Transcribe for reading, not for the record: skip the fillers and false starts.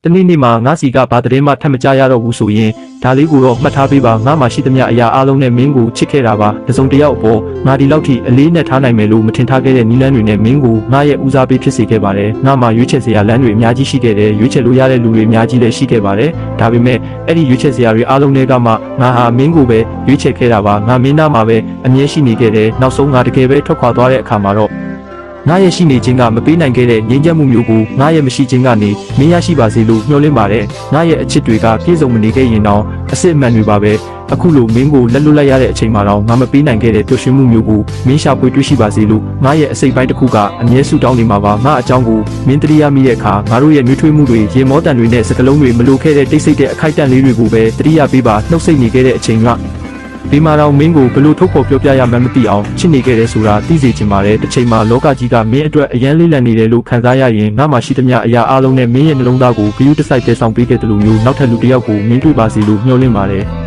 တနေ့နေ့မှာငါစီကဘာသတင်းမှထပ်မကြားရတော့ဘူးဆိုရင်ဒါလေးကိုတော့မှတ်ထားပေးပါငါမှရှိသမျှအရာအားလုံးနဲ့မင်းကိုချစ်ခဲ့တာပါတစုံတစ်ယောက်ပေါ်ငါဒီလောက်ထိအလေးနဲ့ထားနိုင်မယ်လို့မထင်ထားခဲ့တဲ့နီလန်းတွေနဲ့မင်းကိုငါရဲ့ဦးစားပေးဖြစ်စေခဲ့ပါတယ်ငါမှရွေးချယ်စရာလမ်းတွေအများကြီးရှိခဲ့တယ်ရွေးချယ်လို့ရတဲ့လူတွေအများကြီးလည်းရှိခဲ့ပါတယ်ဒါပေမဲ့အဲ့ဒီရွေးချယ်စရာတွေအားလုံးတွေကမှငါဟာမင်းကိုပဲရွေးချယ်ခဲ့တာပါငါမင်းသားမှာပဲအမြဲရှိနေခဲ့တယ်နောက်ဆုံးငါတကယ်ပဲထွက်ခွာသွားတဲ့အခါမှာတော့ငါရဲ့ရှိနေခြင်းကမပေးနိုင်ခဲ့တဲ့ငြိမ်းချမ်းမှုမျိုးကိုငါရဲ့မရှိခြင်းကနေမင်းရရှိပါစေလို့မျှော်လင့်ပါတယ်ငါရဲ့အချစ်တွေကပြည့်စုံမနေခဲ့ရင်တော့အစစ်အမှန်တွေပါပဲအခုလိုမင်းကိုလက်လွတ်လိုက်ရတဲ့အချိန်မှာတော့ငါမပေးနိုင်ခဲ့တဲ့ပျော်ရွှင်မှုမျိုးကိုမင်းရှာဖွေတွေ့ရှိပါစေလို့ငါရဲ့အစိတ်ပိုင်းတစ်ခုကအမြဲဆုတောင်းနေမှာပါငါအကြောင်းကိုမင်းတရိယာမိတဲ့အခါငါတို့ရဲ့နှွေးထွေးမှုတွေရေမောတန်တွေနဲ့စကလုံးတွေမလိုခဲ့တဲ့တိတ်ဆိတ်တဲ့အခိုက်အတန့်လေးတွေကိုပဲတရိယာပေးပါနှုတ်ဆက်နေခဲ့တဲ့အချိန်ကဒီမှာတော့မင်းကိုဘလို့ထုတ်ဖော်ပြောပြရမှန်းမသိအောင်ချစ်နေခဲ့တယ်ဆိုတာသိစေချင်ပါတယ်တစ်ချိန်မှာလောကကြီးကမင်းအတွက်အရန်လေးလံနေတယ်လို့ခံစားရရင်ငါမှရှိသမျှအရာအားလုံးနဲ့မင်းရဲ့နှလုံးသားကိုဂရုတစိုက်တည်ဆောင်ပေးခဲ့တယ်လို့မျိုးနောက်ထပ်လူတစ်ယောက်ကိုမင်းတွေ့ပါစေလို့မျှော်လင့်ပါတယ်